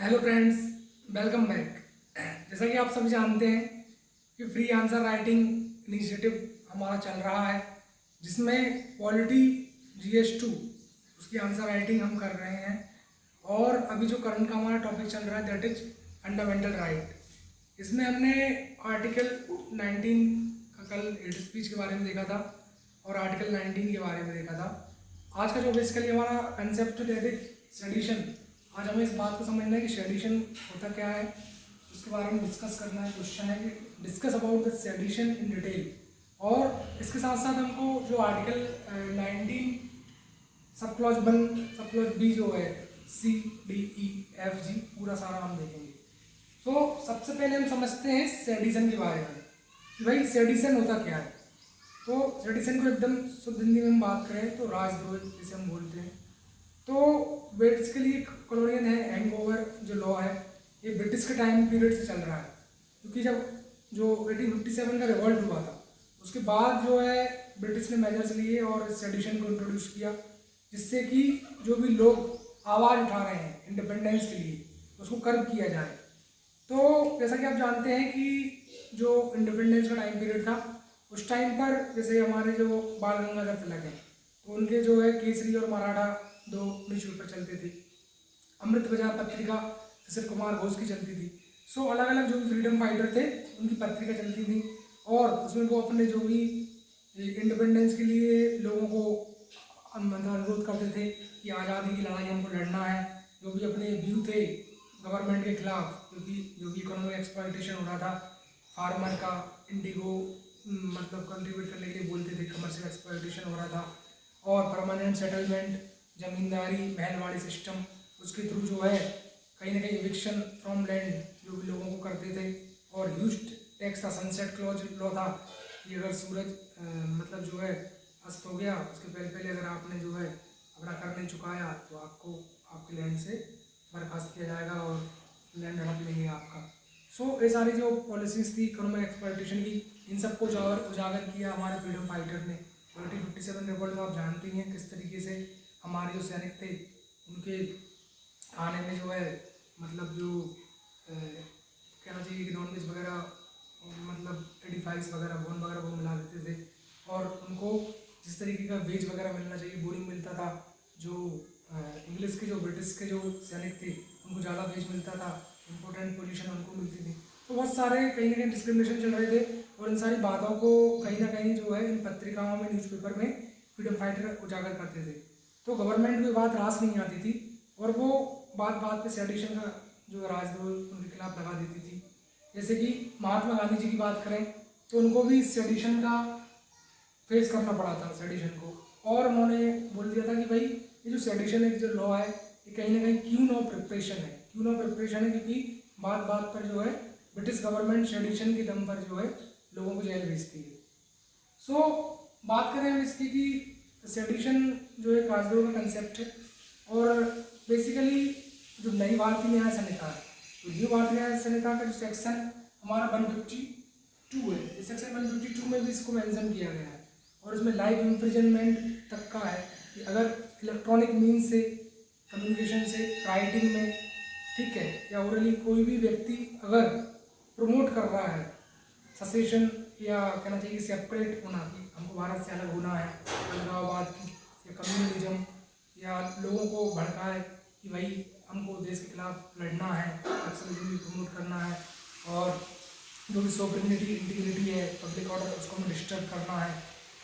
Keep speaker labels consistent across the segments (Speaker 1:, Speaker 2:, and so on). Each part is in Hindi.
Speaker 1: Hello friends, welcome back. जैसा कि आप सभी जानते हैं कि फ्री आंसर राइटिंग इनिशिएटिव हमारा चल रहा है, जिसमें पॉलिटी GS2 उसकी आंसर राइटिंग हम कर रहे हैं। और अभी जो करंट का हमारा टॉपिक चल रहा है दैट इज फंडामेंटल राइट। इसमें हमने आर्टिकल 19 का कल हेड स्पीच के बारे में देखा था और आर्टिकल 19 के बारे में देखा था। आज का जो बेसिकली हमारा कंसेप्ट दैट इज सेडिशन। आज हमें इस बात को समझना है कि सेडिशन होता क्या है, उसके बारे में डिस्कस करना है। क्वेश्चन है कि discuss about the sedition in detail. और इसके साथ साथ हमको जो article 19 sub clause 1 sub clause B जो है CDEFG पूरा सारा हम देखेंगे। तो सबसे पहले हम समझते हैं सेडिशन के बारे में कि भाई सेडिशन होता क्या है। तो सेडिशन को एकदम शुद्ध हिंदी में हम बात करें तो राजद्रोह जिसे हम बोलते हैं। तो बेसिकली कॉलोनियल है हैंगओवर जो लॉ है, ये ब्रिटिश के टाइम पीरियड से चल रहा है। क्योंकि जब जो 1857 का रिवॉल्ट हुआ था उसके बाद जो है ब्रिटिश ने मेजर्स लिए और सेडिशन को इंट्रोड्यूस किया, जिससे कि जो भी लोग आवाज़ उठा रहे हैं इंडिपेंडेंस के लिए उसको कर्व किया जाए। तो जैसा कि आप जानते हैं कि जो इंडिपेंडेंस का टाइम पीरियड था उस टाइम पर जैसे हमारे जो बाल गंगाधर तिलक हैं तो उनके जो है केसरी और मराठा दो न्यूज़पेपर चलते थे। अमृत बाजार पत्रिका शिशिर कुमार घोष की चलती थी। सो अलग अलग जो भी फ्रीडम फाइटर थे उनकी पत्रिका चलती थी और उसमें वो अपने जो भी इंडिपेंडेंस के लिए लोगों को मतलब अनुरोध करते थे कि आज़ादी की लड़ाई हमको लड़ना है। जो भी अपने व्यू थे गवर्नमेंट के खिलाफ, क्योंकि जो भी इकोनॉमिक एक्सप्लॉयटेशन हो रहा था फार्मर का, इंडिगो मतलब कल्टीवेट करने के लिए बोलते थे, कमर्शियल एक्सप्लॉयटेशन हो रहा था। और परमानेंट सेटलमेंट, जमींदारी, महलवाड़ी सिस्टम, उसके थ्रू जो है कहीं ना कहीं एविक्शन फ्रॉम लैंड जो भी लोगों को करते थे। और ह्यूज टैक्स था, सनसेट क्लॉज लॉ था कि अगर सूरज मतलब जो है अस्त हो गया उसके पहले पहले अगर आपने जो है अपना कर नहीं चुकाया तो आपको आपके लैंड से बर्खास्त किया जाएगा और लैंड हड़प लेंगे आपका। सो ये सारी जो पॉलिसीज थी इकोनॉमिक एक्सप्लॉयटेशन की, इन सबको उजागर किया हमारे फ्रीडम फाइटर ने। 1957 रिवॉल्ट में आप जानते ही हैं किस तरीके से हमारे जो सैनिक थे उनके आने में जो है मतलब जो कहना चाहिए कि नॉन वेज वगैरह मतलब 85 वगैरह बोन वगैरह वो मिला देते थे। और उनको जिस तरीके का वेज वगैरह मिलना चाहिए वो नहीं मिलता था। जो इंग्लिश के जो ब्रिटिश के जो सैनिक थे उनको ज़्यादा वेज मिलता था, इम्पोर्टेंट पोजीशन उनको मिलती थी। तो बहुत सारे कहीं ना कहीं डिस्क्रिमिनेशन चल रहे थे और इन सारी बातों को कहीं ना कहीं जो है इन पत्रिकाओं में न्यूज़पेपर में फ्रीडम फाइटर उजागर करते थे। तो गवर्नमेंट को बात रास नहीं आती थी और वो बात बात पे सेडिशन का जो राजद्रोह उनके खिलाफ लगा देती थी। जैसे कि महात्मा गांधी जी की बात करें तो उनको भी सेडिशन का फेस करना पड़ा था सेडिशन को। और उन्होंने बोल दिया था कि भाई ये जो सेडिशन है जो लॉ है ये कहीं ना कहीं क्यून ऑफ प्रिपरेशन है। क्यून ऑफ प्रिपरेशन है क्योंकि बात बात पर जो है ब्रिटिश गवर्नमेंट सेडिशन के दम पर जो है लोगों को जेल भेजती है। सो बात करें हम इसकी कि सेडिशन जो एक राजद्रोह का कंसेप्ट है। और बेसिकली जो नई भारतीय न्याय संहिता है तो न्यू भारतीय न्याय संहिता का जो सेक्शन हमारा 152 है, इस सेक्शन 152 में भी इसको मेंशन किया गया है। और इसमें लाइफ इम्प्रिजनमेंट तक का है कि अगर इलेक्ट्रॉनिक मीन से कम्युनिकेशन से राइटिंग में ठीक है या ओरली कोई भी व्यक्ति अगर प्रमोट कर रहा है ससेशन या कहना चाहिए सेपरेट होना कि हमको भारत से अलग होना है, अलगाववाद की या कम्युनलिज्म, या लोगों को भड़काए कि भाई हमको देश के खिलाफ लड़ना है, नक्सलिज्म भी प्रमोट करना है, और जो भी सोवरेनिटी इंटीग्रिटी है पब्लिक ऑर्डर उसको हमें डिस्टर्ब करना है,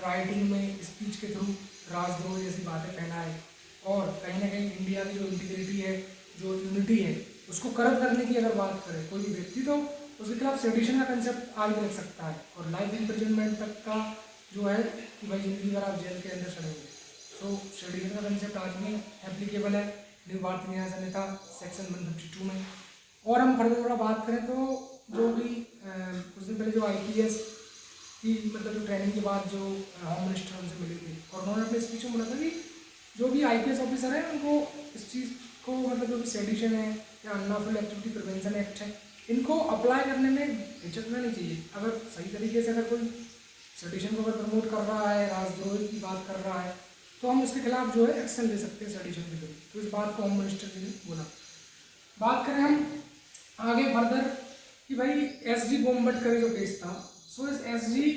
Speaker 1: राइटिंग में स्पीच के थ्रू राजद्रोह जैसी बातें फैलाए, और कहीं ना कहीं इंडिया की जो इंटीग्रिटी है जो यूनिटी है उसको करप्ट करने की अगर बात करें कोई भी व्यक्ति तो उसके खिलाफ सेडिशन का कंसेप्ट आगे लग सकता है और लाइफ इम्प्रिजनमेंट तक का जो है कि भाई जिंदगी भर आप जेल के अंदर सड़ेंगे। सो सेडिशन का कंसेप्ट आज में एप्लीकेबल है न्यू भारतीय न्याय संहिता सेक्शन 152 में। और हम फर्दर थोड़ा बात करें तो जो भी कुछ दिन पहले जो IPS की मतलब जो ट्रेनिंग के बाद जो होम मिनिस्टर उनसे मिले थे और उन्होंने अपने स्पीच में बोला था कि जो भी IPS ऑफिसर है उनको इस चीज़ को मतलब जो भी सेडिशन है या अनलॉफुल एक्टिविटी प्रिवेंशन एक्ट है इनको अप्लाई करने में हिचकना नहीं चाहिए। अगर सही तरीके से अगर कोई सेडिशन को अगर प्रमोट कर रहा है, राजद्रोह की बात कर रहा है तो हम उसके खिलाफ जो है एक्शन ले सकते हैं सेडिशन के थ्रू। तो इस बात को होम मिनिस्टर जी ने बोला। बात करें हम आगे फर्दर कि भाई एसजी बोम्बटकरे जो केस था, सो इस एसजी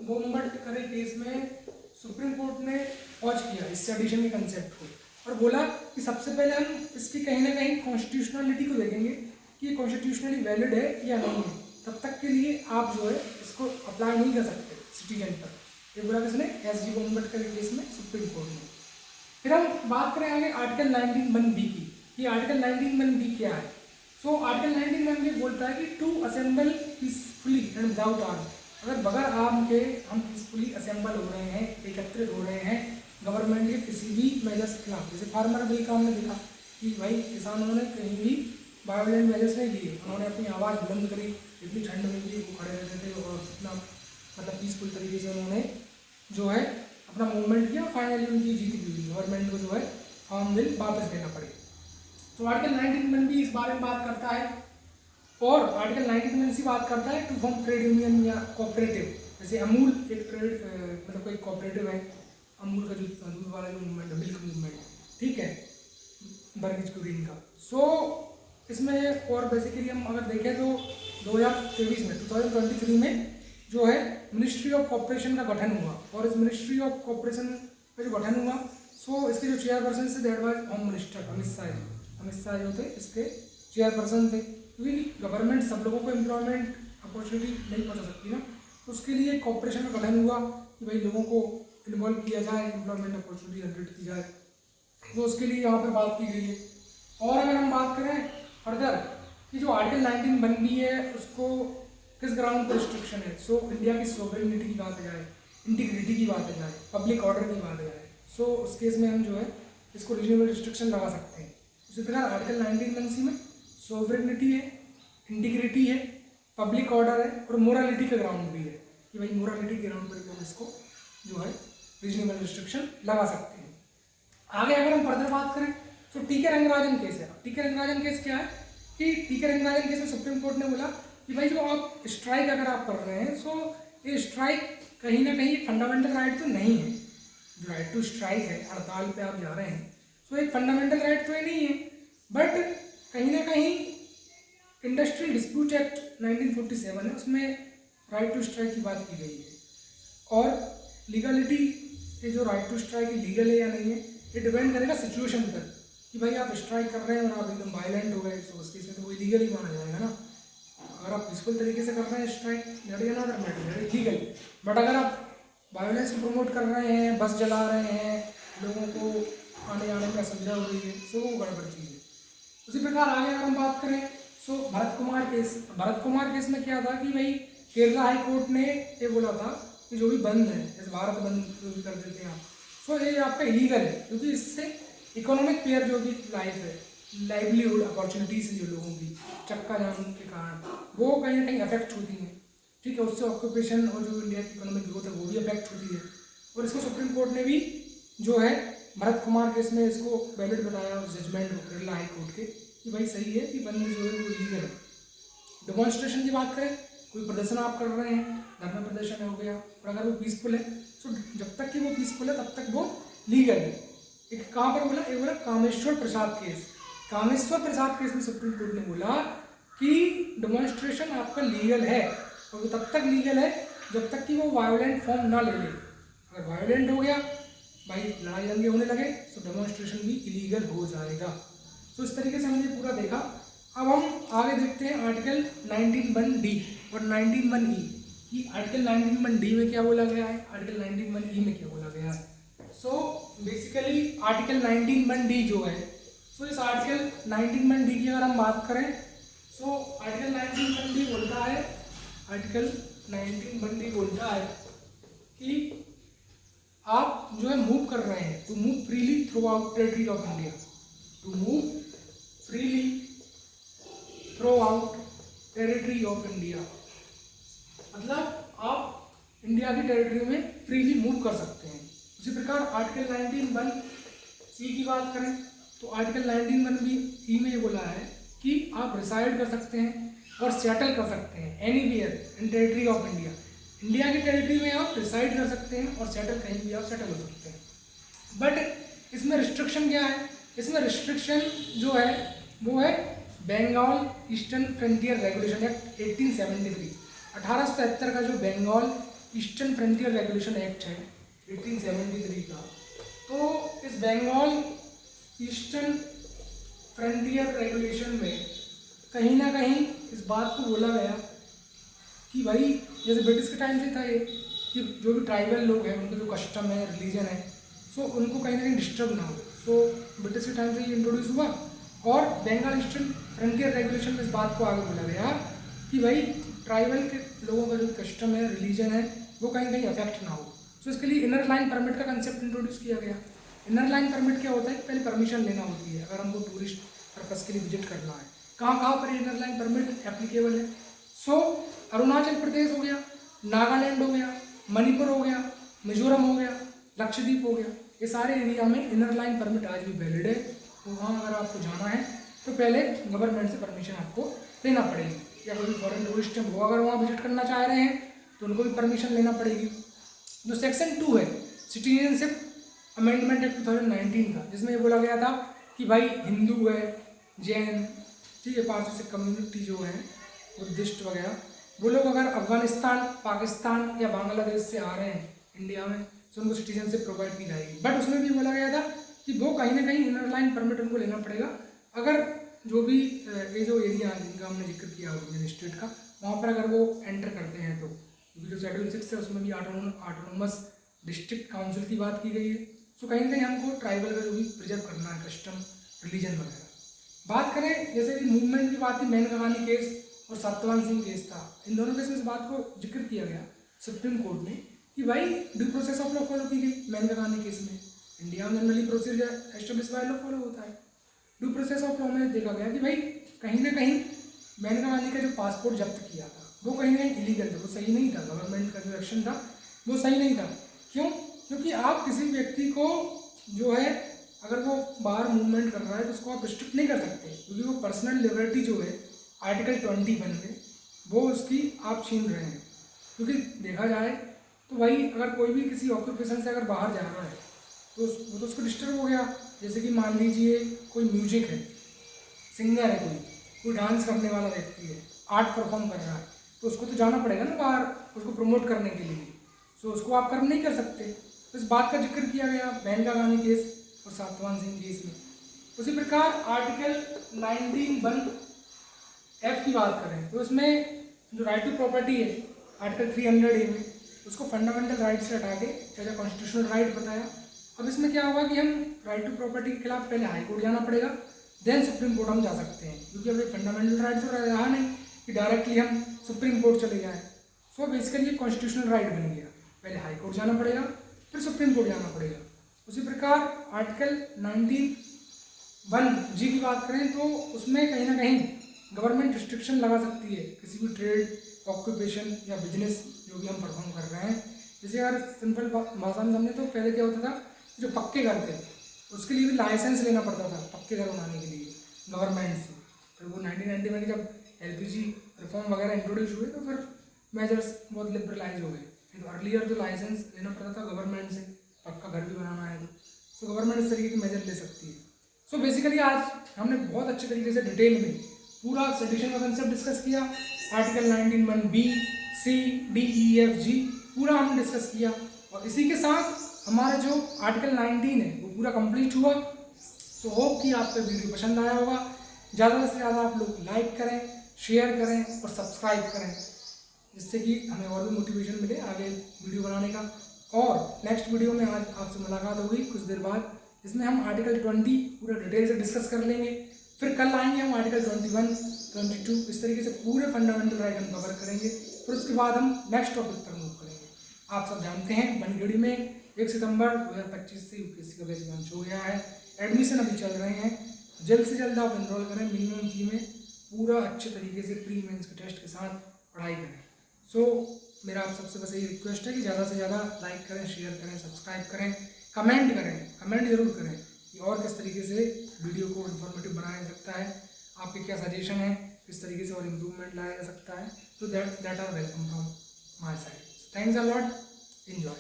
Speaker 1: बोम्बटकरे केस में सुप्रीम कोर्ट ने पॉज किया इस सेडिशन के कंसेप्ट को और बोला कि सबसे पहले हम इसकी कहीं ना कहीं कॉन्स्टिट्यूशनलिटी को देखेंगे कि ये कॉन्स्टिट्यूशनली वैलिड है या नहीं है। तब तक के लिए आप जो है इसको अप्लाई नहीं कर सकते सिटीजन पर। ये बोला किसने? एसजी बोम्बटकरे केस में सुप्रीम कोर्ट ने। फिर हम बात करें आगे आर्टिकल 19(1)(b) की। ये आर्टिकल 19(1)(b) क्या है? सो आर्टिकल 19(1)(b) बोलता है कि to assemble peacefully and without arm. अगर बगैर आर्म के हम पीसफुली असेंबल हो रहे हैं, एकत्रित हो रहे हैं गवर्नमेंट के किसी भी मेजर्स के खिलाफ, जैसे फार्मर बिल का हमने देखा कि भाई किसानों ने कहीं भी वायोलेंट मेजर्स नहीं लिए, उन्होंने अपनी आवाज़ बुलंद करी, इतनी ठंड में भी वो खड़े रहते थे और इतना मतलब पीसफुल तरीके से उन्होंने जो है अपना मूवमेंट किया। फाइनली उनकी जीत भी हुई, गवर्नमेंट को जो है फार्म बिल वापस देना पड़े। तो आर्टिकल 19(1)(b) इस बारे में बात करता है और आर्टिकल 19(1)(c) बात करता है टू फॉर्म ट्रेड यूनियन या कोऑपरेटिव। जैसे अमूल एक ट्रेड मतलब कोई कोऑपरेटिव है, अमूल का जो दूध वाला जो मूवमेंट है, मिल्क मूवमेंट, ठीक है, बर्गिज कुरीन का। सो इसमें और बेसिकली हम अगर देखें तो 2023 में जो है मिनिस्ट्री ऑफ कॉर्पोरेशन का गठन हुआ और इस मिनिस्ट्री ऑफ कॉर्पोरेशन का जो गठन हुआ, सो इसके जो chairperson say that was home minister Amit Shah जो थे इसके चेयरपर्सन थे। क्योंकि गवर्नमेंट सब लोगों को एम्प्लॉयमेंट अपॉर्चुनिटी नहीं पहुंचा सकती ना, तो उसके लिए कॉर्पोरेशन का गठन हुआ कि भाई लोगों को इन्वॉल्व किया जाए, एम्प्लॉयमेंट अपॉर्चुनिटी जनरेट की जाए, तो उसके लिए यहाँ पर बात की गई है। और अगर हम बात करें फर्दर कि जो आर्टिकल 19(1)(b) है उसको किस ग्राउंड पर रिस्ट्रिक्शन है, सो इंडिया की सोवरेनिटी की बात जाए, इंटीग्रिटी की बात जाए, पब्लिक ऑर्डर की बात जाए, सो उस केस में हम जो है इसको रीजनेबल रिस्ट्रिक्शन लगा सकते हैं। उसी प्रकार आर्टिकल 19(1)(c) में सोवरेनिटी है, इंटीग्रिटी है, पब्लिक ऑर्डर है और मोरालिटी का ग्राउंड भी है कि भाई मोरालिटी के ग्राउंड पर भी हम इसको जो है रीजनेबल रिस्ट्रिक्शन लगा सकते हैं। आगे अगर हम फर्दर बात करें तो टीके रंगराजन केस है। टीके रंगराजन केस क्या है कि टीके रंगराजन केस में सुप्रीम कोर्ट ने बोला कि भाई जो आप स्ट्राइक अगर आप कर रहे हैं, सो ये स्ट्राइक कहीं ना कहीं फंडामेंटल राइट तो नहीं है। जो राइट टू स्ट्राइक है, हड़ताल पे आप जा रहे हैं, सो एक फंडामेंटल राइट तो ये नहीं है, बट कहीं ना कहीं इंडस्ट्रियल डिस्प्यूट एक्ट 1947 है, उसमें राइट टू स्ट्राइक की बात की गई है। और लीगलिटी, ये जो राइट टू स्ट्राइक लीगल है या नहीं है, ये डिपेंड करेगा सिचुएशन पर कि भाई आप स्ट्राइक कर रहे हैं और आप एकदम वायलेंट हो गए, तो उस केस में तो वो इलीगल ही माना जाएगा ना। अगर आप पीसफुल तरीके से कर रहे हैं strike, that is another matter, legal. But अगर आप वायलेंस को प्रमोट कर रहे हैं, बस जला रहे हैं, लोगों को आने जाने में असुविधा हो रही है, सो वो गड़बड़ चीज़ है। उसी प्रकार आगे अगर हम बात करें सो भरत कुमार केस में क्या था कि भाई केरला हाई कोर्ट ने ये बोला था कि जो भी बंद है, जैसे भारत बंद जो भी कर देते हैं आप, सो ये आपका इलीगल है, क्योंकि इससे इकोनॉमिक पेयर जो भी लाइफ है, लाइवलीहुड अपॉर्चुनिटीज जो लोगों की चक्का जाम के कारण वो कहीं ना कहीं अफेक्ट होती हैं, ठीक है। उससे ऑक्यूपेशन और जो इंडिया की इकोनॉमिक ग्रोथ है वो भी अफेक्ट होती है। और इसको सुप्रीम कोर्ट ने भी जो है भरत कुमार केस में इसको वैलिड बताया उस जजमेंट को केरला हाई कोर्ट के कि भाई सही है कि बंद जो है वो इलीगल है। डेमोन्स्ट्रेशन की बात करें, कोई प्रदर्शन आप कर रहे हैं, धरना प्रदर्शन हो गया, और अगर वो पीसफुल है, तो जब तक कि वो पीसफुल है तब तक वो लीगल है। एक कहाँ पर बोला, एक बोला कामेश्वर प्रसाद केस में सुप्रीम कोर्ट ने बोला कि डेमोन्स्ट्रेशन आपका लीगल है, और वो तब तक लीगल है जब तक कि वो वायोलेंट फॉर्म ना ले ले। अगर वायोलेंट हो गया, भाई लड़ाई दंगे होने लगे, तो डेमोन्स्ट्रेशन भी इलीगल हो जाएगा। तो इस तरीके से हमने पूरा देखा। अब हम आगे देखते हैं आर्टिकल 19(1)(d) और 19(1)(e) कि आर्टिकल 19(1)(d) में क्या बोला गया है, आर्टिकल 19(1)(e) में क्या बोला गया है। सो बेसिकली आर्टिकल 19(1)(d) जो है, सो इस आर्टिकल 19(1)(d) की अगर हम बात करें, सो आर्टिकल 19(1)(d) बोलता है, आर्टिकल 19(1)(d) बोलता है कि आप जो है मूव कर रहे हैं, to move freely throughout territory of India, to move freely throughout territory of India, मतलब आप इंडिया की टेरिटरी में फ्रीली मूव कर सकते हैं। उसी प्रकार आर्टिकल 19(1)(c) की बात करें तो आर्टिकल 19(1)(e) में ये बोला है कि आप रिसाइड कर सकते हैं और सेटल कर सकते हैं anywhere in territory of India. India की टेरिटरी में आप रिसाइड कर सकते हैं और सेटल कहीं भी आप सेटल हो सकते हैं। बट इसमें रिस्ट्रिक्शन क्या है, इसमें रिस्ट्रिक्शन जो है वो है Bengal eastern frontier regulation act 1873, 1873 का जो Bengal eastern frontier regulation act है 1873 का, तो इस बंगाल ईस्टर्न फ्रंटियर रेगुलेशन में कहीं ना कहीं इस बात को बोला गया कि भाई जैसे ब्रिटिश के टाइम से था ये कि जो भी ट्राइबल लोग हैं उनका जो कस्टम है, रिलीजन है, सो उनको कहीं ना कहीं डिस्टर्ब ना हो। सो ब्रिटिश के टाइम से ये इंट्रोड्यूस हुआ और बंगाल ईस्टर्न फ्रंटियर रेगुलेशन में इस बात को आगे बोला गया कि भाई ट्राइबल के लोगों का जो कस्टम है, रिलीजन है, वो कहीं कहीं अफेक्ट ना हो। सो इसके लिए इनर लाइन परमिट का कंसेप्ट इंट्रोड्यूस किया गया। इनर लाइन परमिट क्या होता है कि पहले परमिशन लेना होती है अगर हमको टूरिस्ट पर्पज़ के लिए विजिट करना है। कहाँ कहाँ पर इनर लाइन परमिट एप्लीकेबल है? सो अरुणाचल प्रदेश हो गया, नागालैंड हो गया, मणिपुर हो गया, मिजोरम हो गया, लक्षद्वीप हो गया, ये सारे एरिया में इनर लाइन परमिट आज भी वैलिड है। तो वहाँ अगर आपको जाना है तो पहले गवर्नमेंट से परमिशन आपको लेना पड़ेगी, या कोई फॉरेन टूरिस्ट वो अगर वहाँ विजिट करना चाह रहे हैं तो उनको भी परमिशन लेना पड़ेगी। जो सेक्शन 2 है सिटीजनशिप अमेंडमेंट एक्ट 2019 का, जिसमें ये बोला गया था कि भाई हिंदू है, जैन, ठीक है, पारसी सिख कम्युनिटी जो है, बुद्धिस्ट वगैरह, वो लोग अगर अफगानिस्तान, पाकिस्तान या बांग्लादेश से आ रहे हैं इंडिया में तो उनको सिटीजनशिप प्रोवाइड की जाएगी। बट उसमें भी बोला गया था कि वो कहीं ना कहीं इनर लाइन परमिट उनको लेना पड़ेगा अगर जो भी ये जो एरिया है जिनका हमने जिक्र किया यूनियन स्टेट का, वहाँ पर अगर वो एंटर करते हैं तो, क्योंकि जो शेड्यूल 6 है उसमें भी ऑटोनोमस डिस्ट्रिक्ट काउंसिल की बात की गई है। सो कहीं ना कहीं हमको ट्राइबल का जो भी प्रिजर्व करना है, कस्टम, रिलीजन वगैरह। बात करें जैसे कि मूवमेंट की बात थी, मेनकागानी केस और सत्यवान सिंह केस था, इन दोनों केस में इस बात को जिक्र किया गया सुप्रीम कोर्ट ने कि भाई due process of law follow की गई। मेनकागानी केस में इंडिया में generally procedure establish by law follow होता है। ड्यू प्रोसेस ऑफ लॉ में देखा गया कि भाई कहीं ना कहीं मेनकागानी का जो पासपोर्ट जब्त किया था वो कहीं ना कहीं इलीगल था, वो सही नहीं था। गवर्नमेंट का जो एक्शन था वो सही नहीं था। क्यों? क्योंकि आप किसी व्यक्ति को जो है अगर वो बाहर मूवमेंट कर रहा है तो उसको आप रिस्ट्रिक्ट नहीं कर सकते, क्योंकि वो पर्सनल लिबर्टी जो है आर्टिकल 21 में वो उसकी आप छीन रहे हैं। क्योंकि देखा जाए तो भाई अगर कोई भी किसी ऑक्यूपेशन से अगर बाहर जा रहा है तो वो तो उसको डिस्टर्ब हो गया। जैसे कि मान लीजिए कोई म्यूजिक है, सिंगर है, कोई डांस करने वाला व्यक्ति है, आर्ट परफॉर्म कर रहा है, तो उसको तो जाना पड़ेगा ना बाहर उसको प्रमोट करने के लिए। सो उसको आप कर्म नहीं कर सकते। तो इस बात का जिक्र किया गया मेनकागानी केस और सत्यवान सिंह केस में। उसी प्रकार आर्टिकल 19(1)(f) की बात करें तो इसमें जो राइट टू प्रॉपर्टी है आर्टिकल 300A में, उसको फंडामेंटल राइट से हटा के एज अ कॉन्स्टिट्यूशनल राइट बताया। अब इसमें क्या होगा कि हम राइट टू प्रॉपर्टी के खिलाफ पहले हाई कोर्ट जाना पड़ेगा, देन सुप्रीम कोर्ट हम जा सकते हैं, क्योंकि अब ये फंडामेंटल राइट तो रहा नहीं कि डायरेक्टली हम सुप्रीम कोर्ट चले जाएँ। सो बेसिकली कॉन्स्टिट्यूशनल राइट बन गया, पहले हाई कोर्ट जाना पड़ेगा फिर सुप्रीम कोर्ट जाना पड़ेगा। उसी प्रकार आर्टिकल 19(1)(g) की बात करें तो उसमें कहीं ना कहीं गवर्नमेंट रिस्ट्रिक्शन लगा सकती है किसी भी ट्रेड, ऑक्यूपेशन या बिजनेस जो भी हम परफॉर्म कर रहे हैं। जैसे अगर सिंपल भाषा में समझे तो पहले क्या होता था, जो पक्के घर थे उसके लिए भी लाइसेंस लेना पड़ता था पक्के घर बनाने के लिए गवर्नमेंट से। फिर वो 1990 में जब LPG रिफॉर्म वगैरह इंट्रोड्यूस हुए तो फिर मेजर्स बहुत लिबरलाइज हो गए। तो अर्लियर जो लाइसेंस लेना पड़ता था गवर्नमेंट से पक्का घर भी बनाना है तो गवर्नमेंट इस तरीके की मेजर ले सकती है। सो बेसिकली आज हमने बहुत अच्छे तरीके से डिटेल में पूरा सेडिशन का कंसेप्ट डिस्कस किया। Article 19(1)(b), C, D, E, F, G पूरा हमने डिस्कस किया और इसी के साथ हमारा जो आर्टिकल 19 है वो पूरा कंप्लीट हुआ। सो होप कि आपको वीडियो पसंद आया होगा। ज़्यादा से ज़्यादा आप लोग लाइक करें, शेयर करें और सब्सक्राइब करें, जिससे कि हमें और भी मोटिवेशन मिले आगे वीडियो बनाने का। और नेक्स्ट वीडियो में आज आपसे मुलाकात होगी कुछ देर बाद, जिसमें हम आर्टिकल 20 पूरा डिटेल से डिस्कस कर लेंगे। फिर कल आएंगे हम आर्टिकल 21, 22 इस तरीके से पूरे फंडामेंटल राइट हम कवर करेंगे। फिर उसके बाद हम नेक्स्ट टॉपिक पर मूव करेंगे। आप सब जानते हैं बनखेड़ी में 1 सितंबर 2025 से UPSC का बैच लॉन्च हो गया है। एडमिशन अभी चल रहे हैं, जल्द से जल्द आप एनरोल करें। मिनिमम फी में पूरा अच्छे तरीके से प्री मेंस के टेस्ट के साथ पढ़ाई करें। सो मेरा आप सबसे बस यही रिक्वेस्ट है कि ज़्यादा से ज़्यादा लाइक करें, शेयर करें, सब्सक्राइब करें, कमेंट करें, कमेंट जरूर करें कि और किस तरीके से वीडियो को इन्फॉर्मेटिव बनाया जा सकता है, आपके क्या सजेशन है, किस तरीके से और इम्प्रूवमेंट लाया जा सकता है। तो that are welcome from my side. Thanks a lot, enjoy.